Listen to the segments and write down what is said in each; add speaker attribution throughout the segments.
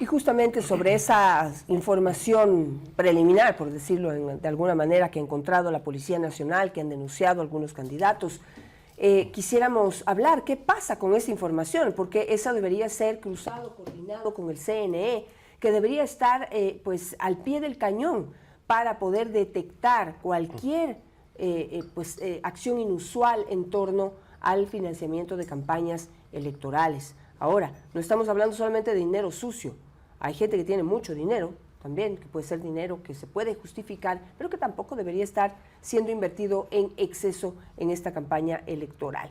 Speaker 1: Y justamente sobre esa información preliminar, por decirlo de alguna manera, que ha encontrado la Policía Nacional, que han denunciado algunos candidatos, quisiéramos hablar qué pasa con esa información, porque eso debería ser cruzado, coordinado con el CNE, que debería estar pues al pie del cañón para poder detectar cualquier acción inusual en torno al financiamiento de campañas electorales. Ahora, no estamos hablando solamente de dinero sucio. Hay gente que tiene mucho dinero también, que puede ser dinero que se puede justificar, pero que tampoco debería estar siendo invertido en exceso en esta campaña electoral.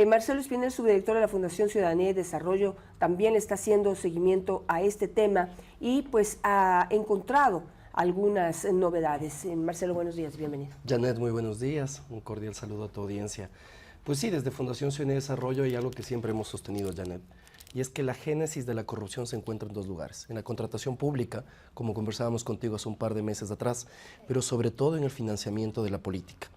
Speaker 1: Marcelo Espinel, subdirector de la Fundación Ciudadanía y Desarrollo, también está haciendo seguimiento a este tema y pues ha encontrado algunas novedades. Marcelo, buenos días, bienvenido.
Speaker 2: Janet, muy buenos días, un cordial saludo a tu audiencia. Pues sí, desde Fundación Ciudadanía y Desarrollo hay algo que siempre hemos sostenido, Janet, y es que la génesis de la corrupción se encuentra en dos lugares: en la contratación pública, como conversábamos contigo hace un par de meses atrás, pero sobre todo en el financiamiento de la política.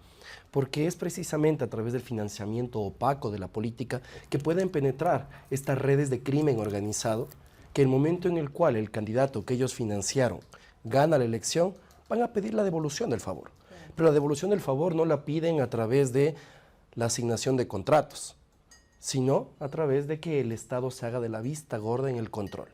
Speaker 2: Porque es precisamente a través del financiamiento opaco de la política que pueden penetrar estas redes de crimen organizado, que el momento en el cual el candidato que ellos financiaron gana la elección, van a pedir la devolución del favor. Pero la devolución del favor no la piden a través de la asignación de contratos, sino a través de que el Estado se haga de la vista gorda en el control,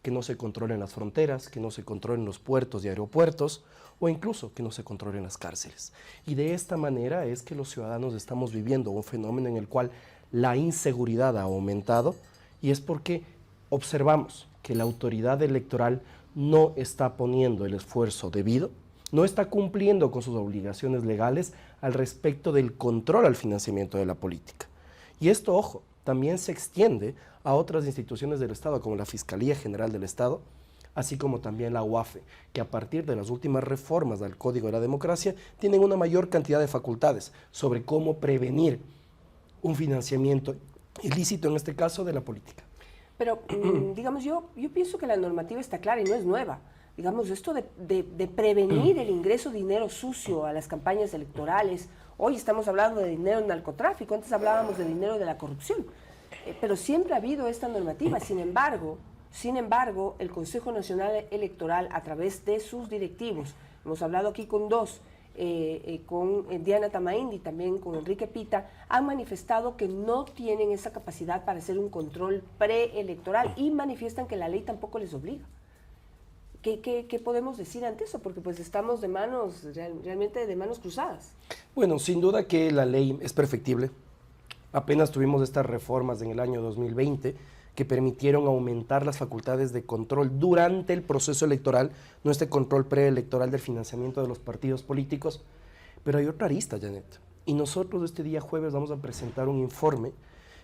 Speaker 2: que no se controlen las fronteras, que no se controlen los puertos y aeropuertos, o incluso que no se controlen las cárceles. Y de esta manera es que los ciudadanos estamos viviendo un fenómeno en el cual la inseguridad ha aumentado, y es porque observamos que la autoridad electoral no está poniendo el esfuerzo debido, no está cumpliendo con sus obligaciones legales al respecto del control al financiamiento de la política. Y esto, ojo, también se extiende a otras instituciones del Estado, como la Fiscalía General del Estado, así como también la UAFE, que a partir de las últimas reformas del Código de la Democracia tienen una mayor cantidad de facultades sobre cómo prevenir un financiamiento ilícito, en este caso, de la política.
Speaker 1: Pero, digamos, yo pienso que la normativa está clara y no es nueva. Digamos, esto de prevenir el ingreso de dinero sucio a las campañas electorales. Hoy estamos hablando de dinero en narcotráfico, antes hablábamos de dinero de la corrupción. Pero siempre ha habido esta normativa. Sin embargo, el Consejo Nacional Electoral, a través de sus directivos, hemos hablado aquí con dos, con Diana Tamaindi, también con Enrique Pita, han manifestado que no tienen esa capacidad para hacer un control preelectoral y manifiestan que la ley tampoco les obliga. ¿Qué podemos decir ante eso? Porque pues estamos realmente de manos cruzadas.
Speaker 2: Bueno, sin duda que la ley es perfectible. Apenas tuvimos estas reformas en el año 2020 que permitieron aumentar las facultades de control durante el proceso electoral, no este control preelectoral del financiamiento de los partidos políticos. Pero hay otra arista, Janet. Y nosotros este día jueves vamos a presentar un informe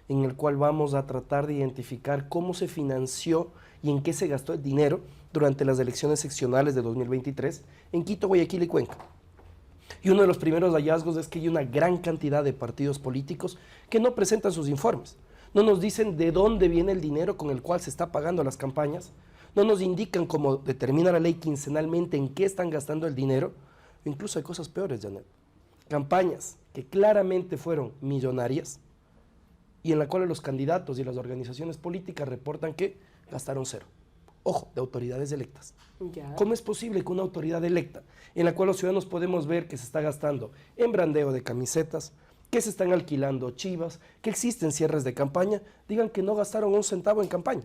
Speaker 2: en el cual vamos a tratar de identificar cómo se financió y en qué se gastó el dinero durante las elecciones seccionales de 2023 en Quito, Guayaquil y Cuenca. Y uno de los primeros hallazgos es que hay una gran cantidad de partidos políticos que no presentan sus informes. No nos dicen de dónde viene el dinero con el cual se está pagando las campañas, no nos indican, como determina la ley, quincenalmente en qué están gastando el dinero. Incluso hay cosas peores, Janet. Campañas que claramente fueron millonarias y en la cual los candidatos y las organizaciones políticas reportan que gastaron cero. Ojo, de autoridades electas.
Speaker 1: Ya.
Speaker 2: ¿Cómo es posible que una autoridad electa, en la cual los ciudadanos podemos ver que se está gastando en brandeo de camisetas, que se están alquilando chivas, que existen cierres de campaña, digan que no gastaron un centavo en campaña?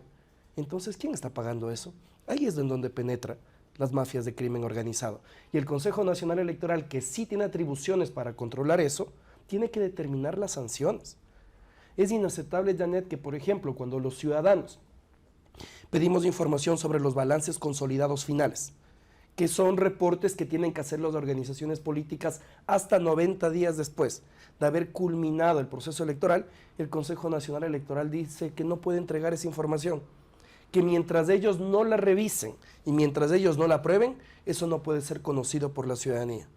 Speaker 2: Entonces, ¿quién está pagando eso? Ahí es en donde penetran las mafias de crimen organizado. Y el Consejo Nacional Electoral, que sí tiene atribuciones para controlar eso, tiene que determinar las sanciones. Es inaceptable, Janet, que, por ejemplo, cuando los ciudadanos pedimos información sobre los balances consolidados finales, que son reportes que tienen que hacer las organizaciones políticas hasta 90 días después de haber culminado el proceso electoral, el Consejo Nacional Electoral dice que no puede entregar esa información, que mientras ellos no la revisen y mientras ellos no la aprueben, eso no puede ser conocido por la ciudadanía.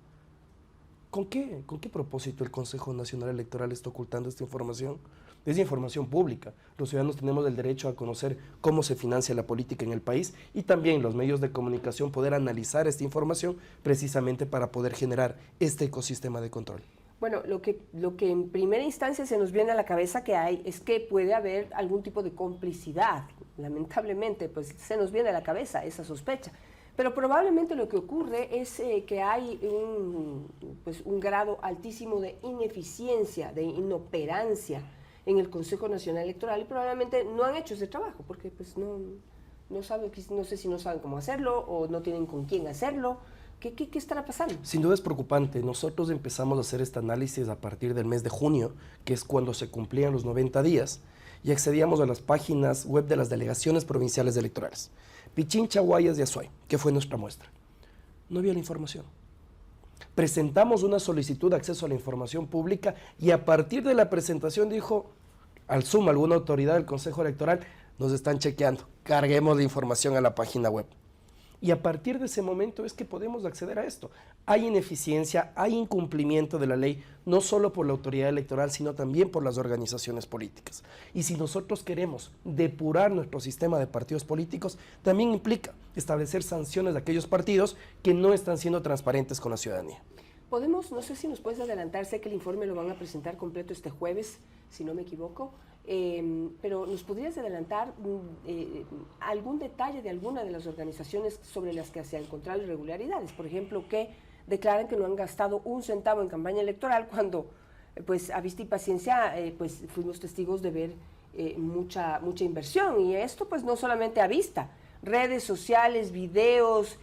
Speaker 2: ¿Con qué propósito el Consejo Nacional Electoral está ocultando esta información? Es información pública. Los ciudadanos tenemos el derecho a conocer cómo se financia la política en el país y también los medios de comunicación poder analizar esta información precisamente para poder generar este ecosistema de control.
Speaker 1: Bueno, lo que en primera instancia se nos viene a la cabeza que hay es que puede haber algún tipo de complicidad. Lamentablemente, pues se nos viene a la cabeza esa sospecha. Pero probablemente lo que ocurre es que hay un grado altísimo de ineficiencia, de inoperancia en el Consejo Nacional Electoral y probablemente no han hecho ese trabajo porque pues no saben, no sé si no saben cómo hacerlo o no tienen con quién hacerlo. ¿Qué estará pasando?
Speaker 2: Sin duda es preocupante. Nosotros empezamos a hacer este análisis a partir del mes de junio, que es cuando se cumplían los 90 días, y accedíamos a las páginas web de las delegaciones provinciales electorales. Pichincha, Guayas y Azuay, que fue nuestra muestra. No había la información. Presentamos una solicitud de acceso a la información pública y a partir de la presentación dijo, al suma alguna autoridad del Consejo Electoral, nos están chequeando, carguemos la información a la página web. Y a partir de ese momento es que podemos acceder a esto. Hay ineficiencia, hay incumplimiento de la ley, no solo por la autoridad electoral, sino también por las organizaciones políticas. Y si nosotros queremos depurar nuestro sistema de partidos políticos, también implica establecer sanciones a aquellos partidos que no están siendo transparentes con la ciudadanía.
Speaker 1: Podemos, no sé si nos puedes adelantar, sé que el informe lo van a presentar completo este jueves, si no me equivoco, pero ¿nos podrías adelantar algún detalle de alguna de las organizaciones sobre las que se han encontrado irregularidades? Por ejemplo, que declaran que no han gastado un centavo en campaña electoral cuando, pues, a vista y paciencia, pues, fuimos testigos de ver mucha inversión. Y esto, pues, no solamente a vista, redes sociales, videos,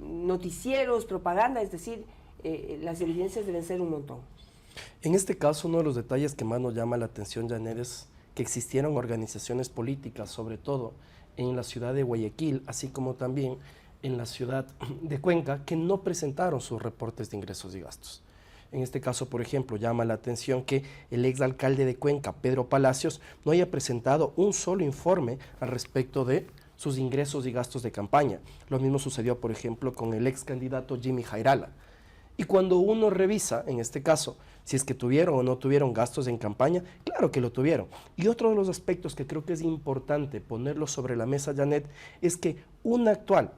Speaker 1: noticieros, propaganda, es decir, las evidencias deben ser un montón.
Speaker 2: En este caso, uno de los detalles que más nos llama la atención, Janet, es que existieron organizaciones políticas, sobre todo en la ciudad de Guayaquil, así como también en la ciudad de Cuenca, que no presentaron sus reportes de ingresos y gastos. En este caso, por ejemplo, llama la atención que el exalcalde de Cuenca, Pedro Palacios, no haya presentado un solo informe al respecto de sus ingresos y gastos de campaña. Lo mismo sucedió, por ejemplo, con el ex candidato Jimmy Jairala. Y cuando uno revisa, en este caso, si es que tuvieron o no tuvieron gastos en campaña, claro que lo tuvieron. Y otro de los aspectos que creo que es importante ponerlo sobre la mesa, Janet, es que una actual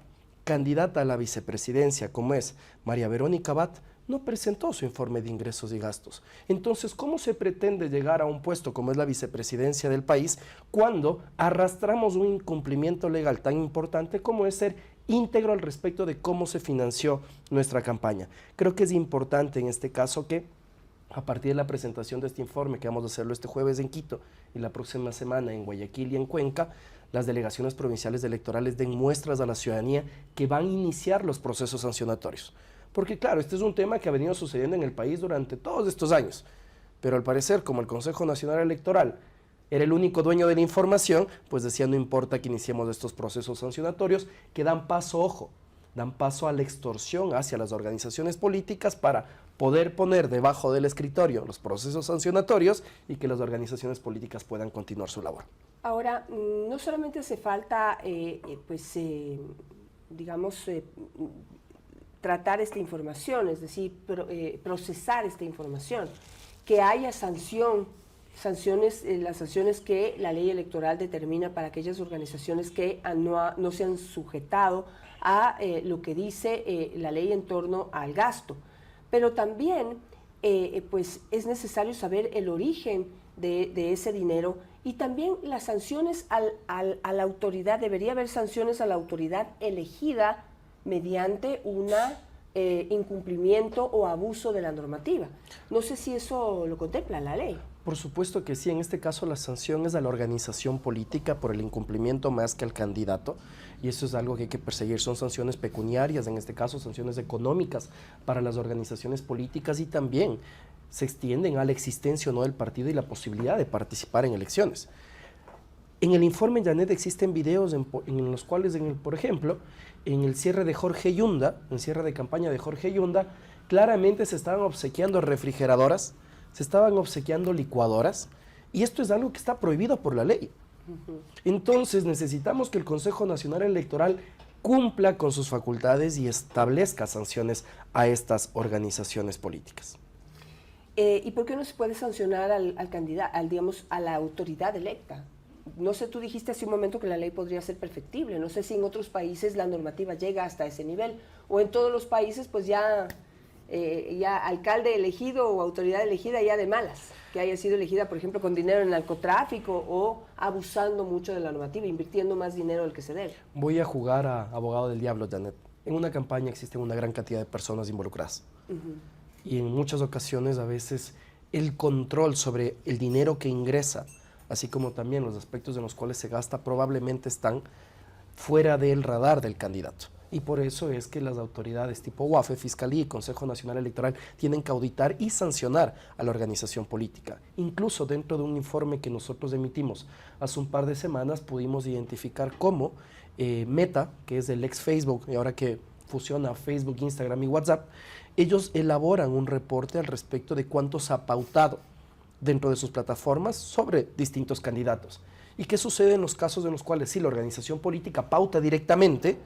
Speaker 2: candidata a la vicepresidencia, como es María Verónica Abad, no presentó su informe de ingresos y gastos. Entonces, ¿cómo se pretende llegar a un puesto como es la vicepresidencia del país cuando arrastramos un incumplimiento legal tan importante como es ser íntegro al respecto de cómo se financió nuestra campaña? Creo que es importante en este caso que a partir de la presentación de este informe, que vamos a hacerlo este jueves en Quito y la próxima semana en Guayaquil y en Cuenca, las delegaciones provinciales electorales den muestras a la ciudadanía que van a iniciar los procesos sancionatorios. Porque claro, este es un tema que ha venido sucediendo en el país durante todos estos años, pero al parecer, como el Consejo Nacional Electoral era el único dueño de la información, pues decía, no importa que iniciemos estos procesos sancionatorios que dan paso, ojo, dan paso a la extorsión hacia las organizaciones políticas para poder poner debajo del escritorio los procesos sancionatorios y que las organizaciones políticas puedan continuar su labor.
Speaker 1: Ahora, no solamente hace falta, tratar esta información, es decir, procesar esta información, que haya sanciones, las sanciones que la ley electoral determina para aquellas organizaciones que no se han sujetado a lo que dice la ley en torno al gasto. Pero también pues es necesario saber el origen de ese dinero y también las sanciones a la autoridad. Debería haber sanciones a la autoridad elegida mediante un incumplimiento o abuso de la normativa. No sé si eso lo contempla la ley.
Speaker 2: Por supuesto que sí, en este caso la sanción es a la organización política por el incumplimiento más que al candidato, y eso es algo que hay que perseguir. Son sanciones pecuniarias, en este caso sanciones económicas para las organizaciones políticas, y también se extienden a la existencia o no del partido y la posibilidad de participar en elecciones. En el informe, Janet, existen videos en los cuales, por ejemplo, en el cierre de Jorge Yunda, en el cierre de campaña de Jorge Yunda, claramente se estaban obsequiando refrigeradoras, se estaban obsequiando licuadoras, y esto es algo que está prohibido por la ley. Entonces necesitamos que el Consejo Nacional Electoral cumpla con sus facultades y establezca sanciones a estas organizaciones políticas.
Speaker 1: ¿Y por qué no se puede sancionar al candidato, digamos, a la autoridad electa? No sé, tú dijiste hace un momento que la ley podría ser perfectible. No sé si en otros países la normativa llega hasta ese nivel, o en todos los países pues ya ya alcalde elegido o autoridad elegida ya de malas, que haya sido elegida, por ejemplo, con dinero en narcotráfico o abusando mucho de la normativa, invirtiendo más dinero del que se debe.
Speaker 2: Voy a jugar a abogado del diablo, Janet. En una campaña existen una gran cantidad de personas involucradas. Y en muchas ocasiones, a veces, el control sobre el dinero que ingresa, así como también los aspectos en los cuales se gasta, probablemente están fuera del radar del candidato. Y por eso es que las autoridades tipo UAFE, Fiscalía y Consejo Nacional Electoral tienen que auditar y sancionar a la organización política. Incluso dentro de un informe que nosotros emitimos hace un par de semanas pudimos identificar cómo Meta, que es el ex Facebook y ahora que fusiona Facebook, Instagram y WhatsApp, ellos elaboran un reporte al respecto de cuánto se ha pautado dentro de sus plataformas sobre distintos candidatos. ¿Y qué sucede en los casos en los cuales sí, la organización política pauta directamente,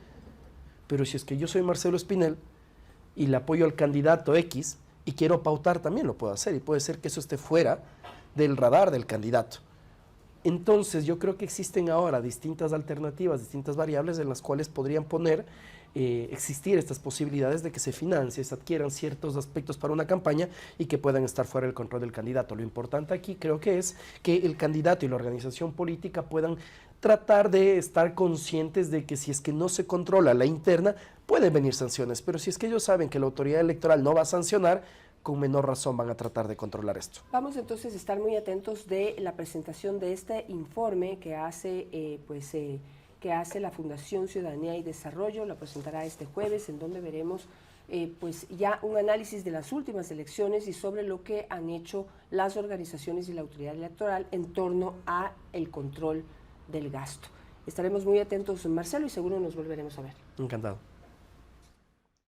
Speaker 2: pero si es que yo soy Marcelo Espinel y le apoyo al candidato X y quiero pautar, también lo puedo hacer y puede ser que eso esté fuera del radar del candidato. Entonces yo creo que existen ahora distintas alternativas, distintas variables en las cuales podrían existir estas posibilidades de que se financie, se adquieran ciertos aspectos para una campaña y que puedan estar fuera del control del candidato. Lo importante aquí creo que es que el candidato y la organización política puedan tratar de estar conscientes de que si es que no se controla la interna, pueden venir sanciones, pero si es que ellos saben que la autoridad electoral no va a sancionar, con menor razón van a tratar de controlar esto.
Speaker 1: Vamos entonces a estar muy atentos de la presentación de este informe que hace que hace la Fundación Ciudadanía y Desarrollo. La presentará este jueves, en donde veremos pues ya un análisis de las últimas elecciones y sobre lo que han hecho las organizaciones y la autoridad electoral en torno a el control del gasto. Estaremos muy atentos, Marcelo, y seguro nos volveremos a ver.
Speaker 2: Encantado.